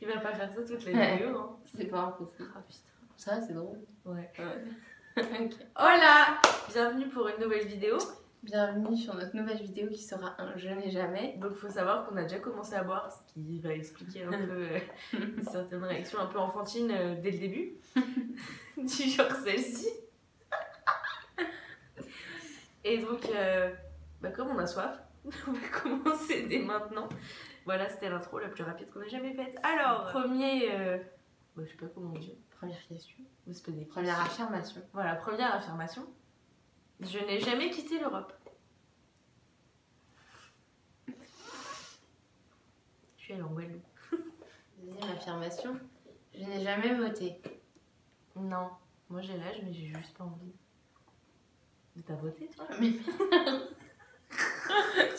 Il va pas faire ça toutes les vidéos. Hein. C'est pas impossible. Ah putain. Ça, c'est drôle. Ouais. Ok. Hola! Bienvenue pour une nouvelle vidéo. Bienvenue sur notre nouvelle vidéo qui sera un Je n'ai jamais. Donc il faut savoir qu'on a déjà commencé à boire, ce qui va expliquer un peu certaines réactions un peu enfantines dès le début. Du genre celle-ci. Et donc, comme on a soif, on va commencer dès maintenant. Voilà, c'était l'intro la plus rapide qu'on ait jamais faite. Alors, premier... je sais pas comment on dit. Première question. C'est pas des Première affirmation. Voilà, première affirmation. Je n'ai jamais quitté l'Europe. Je suis allée en Guadeloupe. Deuxième affirmation. Je n'ai jamais voté. Non, moi j'ai l'âge, mais j'ai juste pas envie. T'as voté, toi? Mais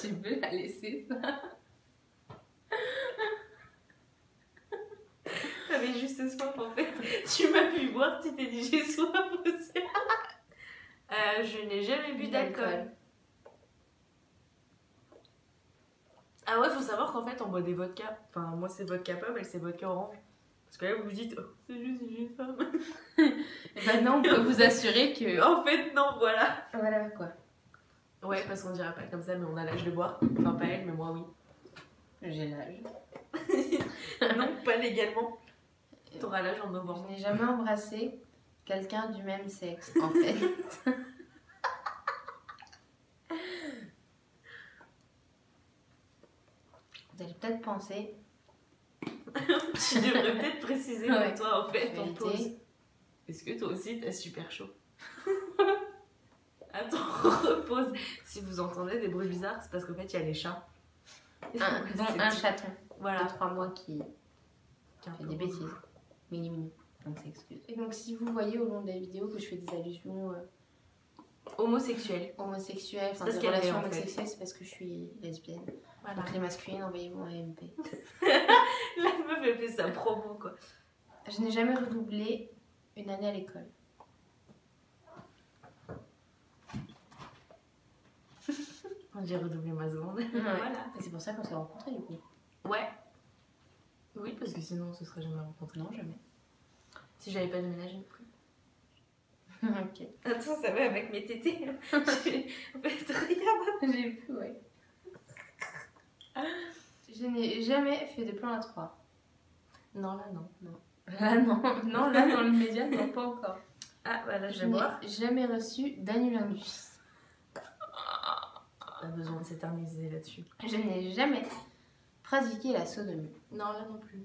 tu peux la laisser, ça. T'avais juste soif, en fait. Tu m'as vu boire, tu t'es dit j'ai soif aussi. Je n'ai jamais bu d'alcool. Ah ouais, faut savoir qu'en fait on boit des vodkas. Enfin, moi c'est vodka pomme, elle c'est vodka orange. Parce que là vous vous dites, oh, c'est juste une femme. Bah non, on peut vous assurer que... En fait, non, voilà. Voilà quoi. Ouais, parce qu'on dirait pas comme ça, mais on a l'âge de boire. Enfin, pas elle, mais moi oui. J'ai l'âge. Non, pas légalement. T'auras l'âge en Je novembre. n'ai jamais embrassé quelqu'un du même sexe, en fait. Vous allez peut-être penser... Tu devrais peut-être préciser Ouais. pour toi en fait en Vérité. pause. Est-ce que toi aussi t'as super chaud? Attends, repose. Si vous entendez des bruits bizarres, c'est parce qu'en fait il y a les chats. Dont un chaton Voilà. de 3 mois qui Qui est un fait peu des relou. bêtises. Mini. Donc s'excuse. Et donc si vous voyez au long des vidéos que je fais des allusions Homosexuel. homosexuelles, enfin parce des qu'elle est, relations en fait. homosexuelles, c'est parce que je suis lesbienne. Voilà. Donc les masculines, envoyez-moi un MP. La meuf elle fait sa promo quoi. Je n'ai jamais redoublé une année à l'école. J'ai redoublé ma seconde. Voilà. Et c'est pour ça qu'on s'est rencontrés du coup. Ouais. Oui, parce que sinon on se serait jamais rencontrés. Non, jamais. Si j'avais pas déménagé non plus. Ok. Attends, ça va avec mes tétés. En fait, regarde. J'ai vu, ouais. Je n'ai jamais fait de plan à 3. Non, là non. Là, non. Non, là, dans le média, non, pas encore. Ah, bah là je Je vais n'ai boire. jamais reçu d'anulingus. On a besoin de s'éterniser là-dessus. Je n'ai jamais pratiqué la sodomie. Non, là non plus.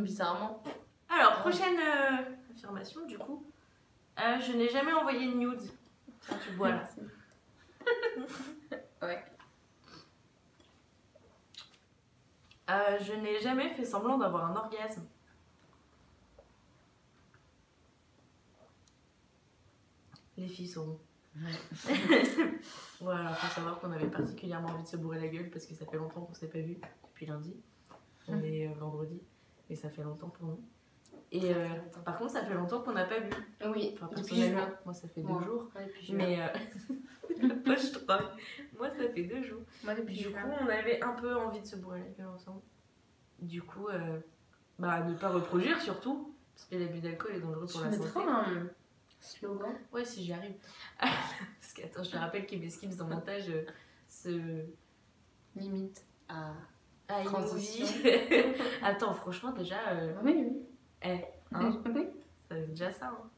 Bizarrement. Alors, prochaine affirmation, du coup. Je n'ai jamais envoyé de nude. Tiens, tu bois là. Ouais. Je n'ai jamais fait semblant d'avoir un orgasme. Les filles sauront. Ouais. Voilà, faut savoir qu'on avait particulièrement envie de se bourrer la gueule parce que ça fait longtemps qu'on s'est pas vu depuis lundi. On est vendredi et ça fait longtemps pour nous. Et Ça fait longtemps. par contre, ça fait longtemps qu'on n'a pas bu. Oui, Enfin, depuis personnellement, juin. moi ça fait 2 Moi. jours. Moi, depuis juin. Mais la poche 3. Moi ça fait 2 jours. Moi, depuis Du juin. coup, on avait un peu envie de se bourrer la gueule ensemble. Du coup, ne pas reproduire surtout. Parce que l'abus d'alcool est dangereux pour la Tu santé. mettras un slogan. Ouais, si j'y arrive. Parce que, attends, je te rappelle qu'Ibis Skips dans le montage Limite à... Ah, Transition. Attends, franchement, déjà. Oui. Hein, Oui. ça fait déjà ça. Hein.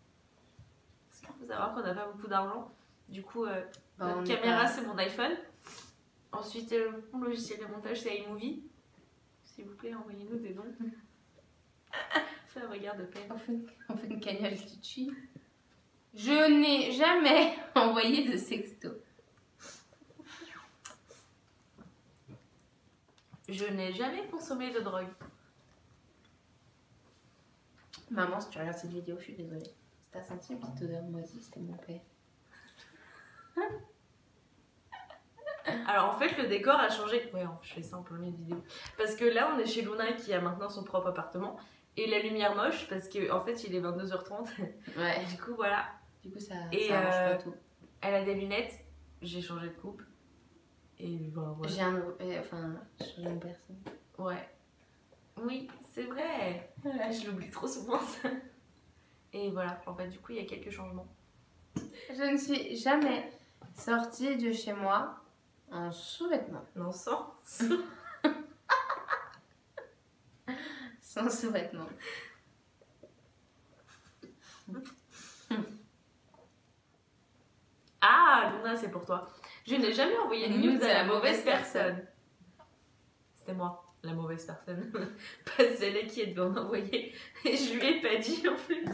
Parce qu'il faut savoir qu'on n'a pas beaucoup d'argent. Du coup, Bah, on notre est caméra, pas- c'est mon iPhone. Ensuite, mon logiciel de montage, c'est iMovie. S'il vous plaît, envoyez-nous des dons. Fais un regard de peine. On fait une cagnotte Litchi. Je n'ai jamais envoyé de sexto. Je n'ai jamais consommé de drogue. Maman, si tu regardes cette vidéo, je suis désolée. Si t'as senti une petite odeur moisie, c'était mon père. Alors en fait, le décor a changé. Ouais, je fais ça en plein milieu de vidéo. Parce que là, on est chez Luna qui a maintenant son propre appartement. Et la lumière moche, parce qu'en fait, il est 22h30. Ouais. Du coup, voilà. Du coup, ça Et, arrange pas tout. Elle a des lunettes. J'ai changé de coupe. Et voilà. J'ai un nouveau... Enfin, j'ai changé de personne. Ouais. Oui, c'est vrai. Ah, je l'oublie trop souvent ça. Et voilà, en fait, du coup, il y a quelques changements. Je ne suis jamais sortie de chez moi en sous-vêtements. Non, sans. Sans sous-vêtements. Ah, Luna, c'est pour toi. Je n'ai jamais envoyé de news à la mauvaise personne. C'était moi, la mauvaise personne. Pas celle qui devait en envoyer. Et je lui ai pas dit en plus.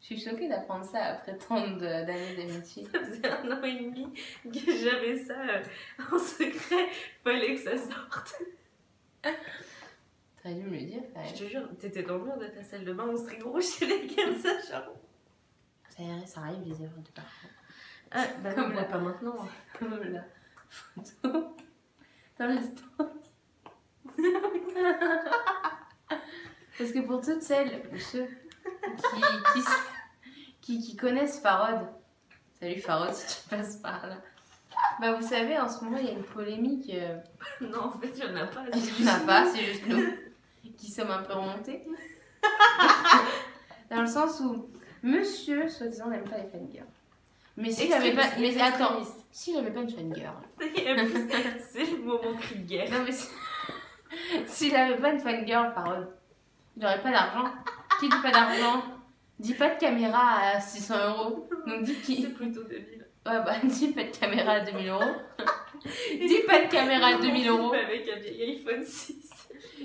Je suis choquée d'apprendre ça après tant d'années d'amitié. Ça faisait 1 an et demi que j'avais ça en secret. Fallait que ça sorte. T'aurais dû me le dire quand même. Je te jure, t'étais dans le monde de ta salle de bain, on serait gros chez les comme ça, genre. Ça arrive les erreurs de parents. Ah, bah Comme non, la- pas maintenant. Comme la photo dans le story. Parce que pour toutes celles ou ceux qui connaissent Farod, salut Farod si tu passes par là, bah vous savez en ce moment il y a une polémique. Non, en fait, il n'y en a pas. Il n'y en a pas, c'est juste nous qui sommes un peu remontés. Dans le sens où monsieur, soi-disant, n'aime pas les fangirls. Mais s'il avait pas. Mais attends, s'il avait pas une fangirl. C'est le moment cri de guerre. Non, mais s'il avait pas une fangirl, Farod, il n'aurait pas d'argent. Qui dit pas d'argent dit pas de caméra à 600 €. Donc dit qui. C'est plutôt 2000. Ouais, bah, dis pas de caméra à 2000 €. Dis pas de caméra à 2000 €. Avec un vieil iPhone 6.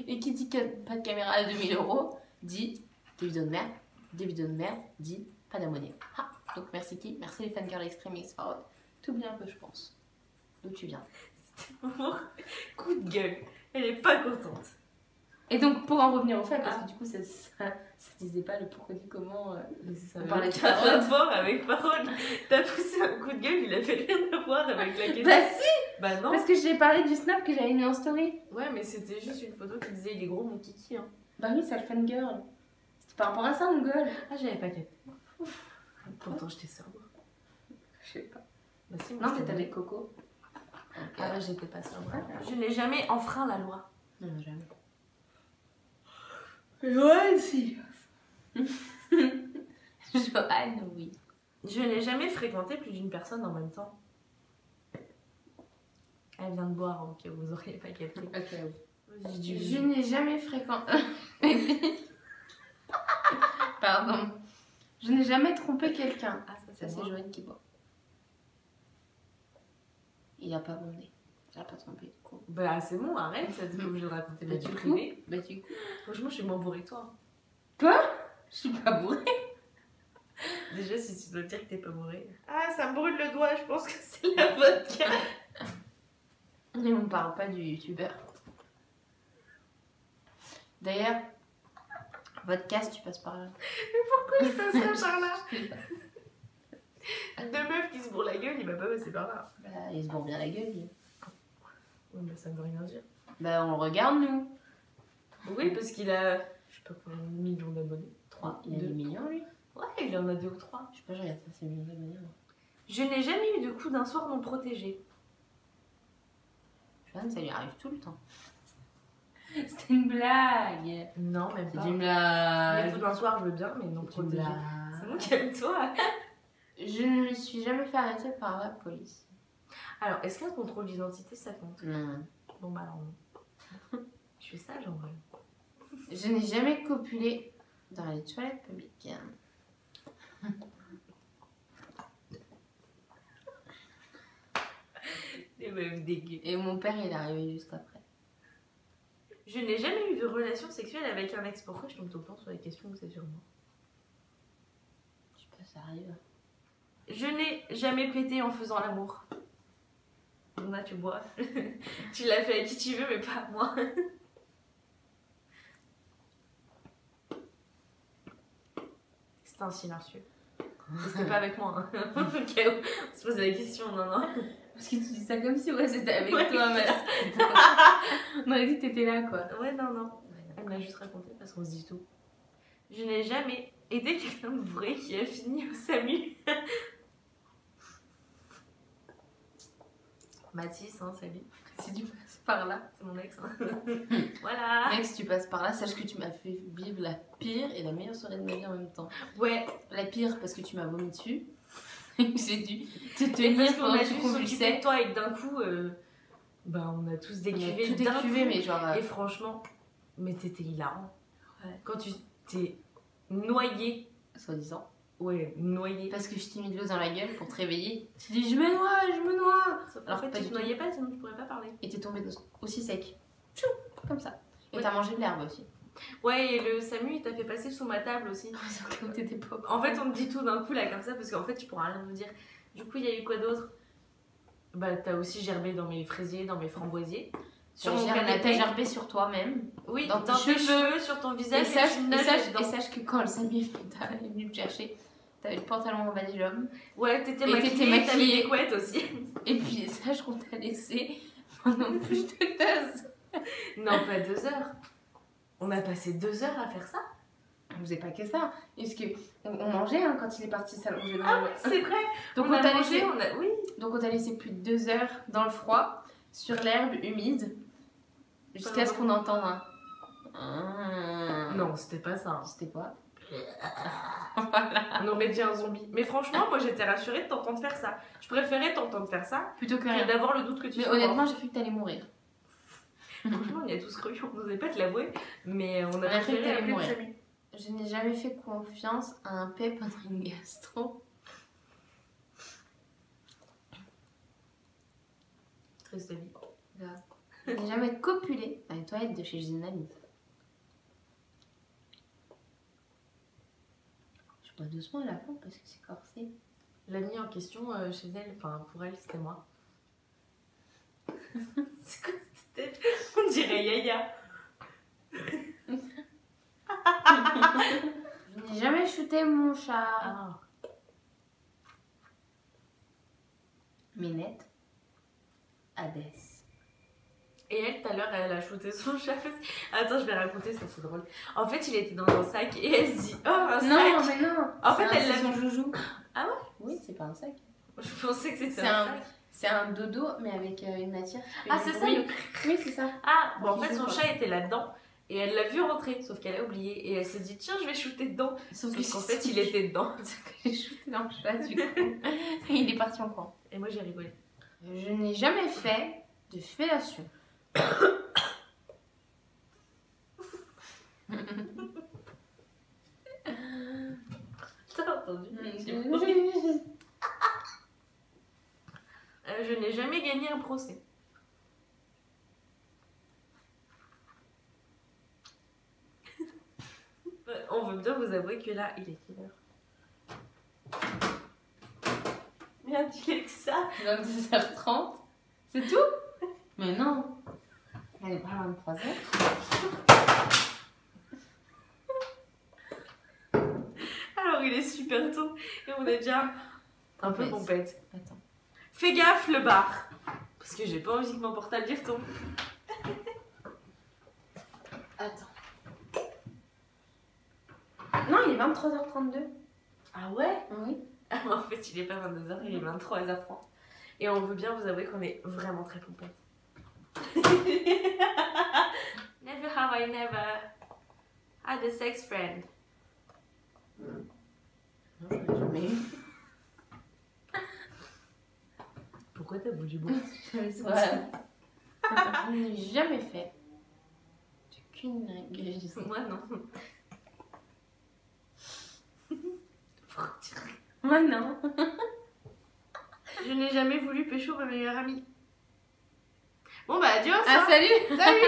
Et qui dit pas de caméra à 2000 € dit des vidéos de merde. Des vidéos de merde dit pas d'abonnés. Ah, donc merci qui? Merci les fangirls extrémistes. Farod. Tout bien un peu, je pense. D'où tu viens. C'était mon coup de gueule. Elle est pas contente. Et donc, pour en revenir au fait, parce que du coup, ça disait pas le pourquoi du comment. Ça On n'a parlait de aucun Farod. rapport avec Farod. T'as poussé un coup de gueule, il a fait rien à voir avec la question. Bah si. Bah non. Parce que j'ai parlé du snap que j'avais mis en story. Ouais, mais c'était juste une photo qui disait il est gros mon kiki. Hein. Bah oui, c'est le fangirl. C'était par rapport à ça, mon gueule. Ah, j'avais pas capté. Pourtant, j'étais sobre. Je sais pas. Bah si, moi, Non, j'étais t'étais avec Coco. Ah bah j'étais pas sobre. Je n'ai jamais enfreint la loi. Non, jamais. Ouais, si. Joanne, oui. Je n'ai jamais fréquenté plus d'une personne en même temps. Elle vient de boire, ok, vous auriez pas capté. Ok, oui. Je Je n'ai jamais fréquenté. Pardon. Je n'ai jamais trompé quelqu'un. Ah, Ça, c'est Joanne qui boit. Il a pas bondé. Il a pas trompé, du coup. Bah c'est bon, arrête, ça te fait obligé de raconter ma Bah, vie du coup, privée. bah, du coup. Franchement, je suis moins bourrée que toi. Toi? Je suis pas bourrée. Déjà, si tu dois dire que t'es pas bourrée. Ah, ça me brûle le doigt, je pense que c'est la vodka. Et on parle pas du youtubeur. D'ailleurs, podcast, tu passes par là. Pourquoi je passe ça par là? Deux meufs qui se bourrent la gueule, il va pas passer par là. Bah, il se bourre bien la gueule, lui. Oui, mais ça ne veut rien dire. Bah, on le regarde, nous. Oui, parce qu'il a, je sais pas combien de millions d'abonnés. 3, Il a 2. des millions, lui. Ouais, il en a 2 ou 3. Je sais pas, je regarde ça, c'est millions d'abonnés. moi. Je n'ai jamais eu de coup d'un soir non protégé. Joanne, ça lui arrive tout le temps. C'était une blague. Non, même C'est pas. une Les blague. coups d'un soir, je veux bien, mais non C'est une protégé. blague. C'est bon, calme-toi. Je ne me suis jamais fait arrêter par la police. Alors, est-ce qu'un contrôle d'identité, ça compte? Non. Bon, bah alors non. Je suis sage en vrai. Je n'ai jamais copulé dans les toilettes publiques. Les meufs dégueu. Et mon père, il est arrivé juste après. Je n'ai jamais eu de relation sexuelle avec un ex. Pourquoi je tombe tout le temps sur les questions où c'est sur moi? Je sais pas, ça arrive. Je n'ai jamais pété en faisant l'amour. Luna, tu bois. Tu l'as fait à qui tu veux, mais pas à moi. C'était un silencieux. C'était pas avec moi. Hein. Au cas où on se posait la question, non, non. Parce que tu dis ça comme si ouais, c'était avec Ouais. toi, mais on aurait dit que t'étais là, quoi. Ouais, non, non. Elle me l'a juste raconté parce qu'on se dit tout. Je n'ai jamais été quelqu'un de vrai qui a fini au SAMU. Mathis, hein, salut. Si tu passes par là. C'est mon ex. Hein. Voilà. Mec, si tu passes par là, sache que tu m'as fait vivre la pire et la meilleure soirée de ma vie en même temps. Ouais. La pire parce que tu m'as vomi dessus. J'ai dû te Et tenir parce qu'on pendant a que dû tu s'occuper de convulsais. toi et que d'un coup, bah, on a tous On a décuvé tout d'un décuvé, coup. mais genre. Et franchement, mais t'étais hilarant. Ouais. Quand tu t'es noyé. Soi-disant. Ouais, noyé. Parce que je t'ai mis de l'eau dans la gueule pour te réveiller. Tu dis je me noie, je me noie. Sauf Alors en fait, pas tu du te tout. noyais pas, sinon tu pourrais pas parler. Et t'es tombé aussi sec. Tchou, comme ça. Et Ouais. t'as mangé de l'herbe aussi. Ouais, et le Samu, il t'a fait passer sous ma table aussi. Comme t'étais pauvre. En fait, on te dit tout d'un coup là comme ça parce qu'en fait, tu pourras rien nous dire. Du coup, il y a eu quoi d'autre? Bah, t'as aussi gerbé dans mes fraisiers, dans mes framboisiers. Sur mon T'as canapé. gerbé sur toi-même. Oui, dans dans tes tes cheveux. cheveux, sur ton Et visage. sache, tu nages dedans. que quand le Samy est venu me chercher, t'avais le pantalon en bas des jambes. Ouais, t'étais Et maquillée, t'étais t'avais maquillée. des couettes aussi. Et puis sache qu'on t'a laissé pendant plus de 2 heures. Non, pas 2 heures. On a passé 2 heures à faire ça. On faisait pas que ça. Parce que on mangeait hein, quand il est parti s'allonger dans Ah le- oui, c'est vrai. Donc on a t'a mangé, laissé, Oui. donc on t'a laissé plus de 2 heures dans le froid, sur l'herbe humide, jusqu'à ce qu'on entende un. Non, c'était pas ça. C'était quoi? On aurait dit un zombie. Mais franchement, moi j'étais rassurée de t'entendre faire ça. Je préférais t'entendre faire ça Plutôt que que rien. d'avoir le doute que tu Mais sois honnêtement, mort. j'ai cru que t'allais mourir. Franchement, on y a tous cru. On n'osait pas te l'avouer. Mais on a a cru que préféré t'allais appeler le mourir. Samu. Je n'ai jamais fait confiance à un paix pendant une gastro. Triste vie. Je n'ai jamais copulé dans les toilettes de chez une amie. Je bois doucement à la fin parce que c'est corsé. L'amie en question, chez elle, enfin pour elle, c'était moi. C'est quoi cette tête? On dirait Yaya. Je n'ai jamais shooté mon chat. Ah. Minette. Hadès. Et elle, tout à l'heure, elle a shooté son chat. Attends, je vais raconter, ça c'est drôle. En fait, il était dans un sac et elle se dit oh, un Non, sac. mais non. En fait, elle c'est l'a son vu. joujou. Ah ouais? Oui, c'est pas un sac. Je pensais que c'était C'est un un- sac. C'est un dodo, mais avec une matière. qui fait Ah, du c'est ça bruit. le... Oui, c'est ça. Ah, bon, en Qui fait, joue, son quoi. chat était là-dedans. Et elle l'a vu rentrer, sauf qu'elle a oublié. Et elle s'est dit tiens, je vais shooter dedans. Sauf Sauf qu'en fait, il était dedans. Sauf que j'ai shooté dans le chat, du coup. Et il est parti en courant. Et moi, j'ai rigolé. Je n'ai jamais fait de fellation. T'as entendu? Je Je n'ai jamais gagné un procès. On veut bien vous avouer que là, il est quelle heure? Merde, il est que ça. 22h30. C'est tout? Mais non. Elle est pas 23h. Alors, il est super tôt. Et on est déjà un peu Complexe. pompette. Attends. Fais gaffe, le bar. Parce que j'ai pas envie que mon portable y retombe. Attends. Non, il est 23h32. Ah ouais? Oui. Ah, mais en fait, il est pas 22h, il est 23h30. Et on veut bien vous avouer qu'on est vraiment très pompette. Never have I never had a sex friend. Non, je l'ai jamais eu. Pourquoi t'as voulu boire? J'avais soif. Je n'ai jamais fait de cunnilingus. Moi, non. Moi, non. Je n'ai jamais voulu pécho ma meilleure amie. Bon bah adios Ah, hein. salut. Salut.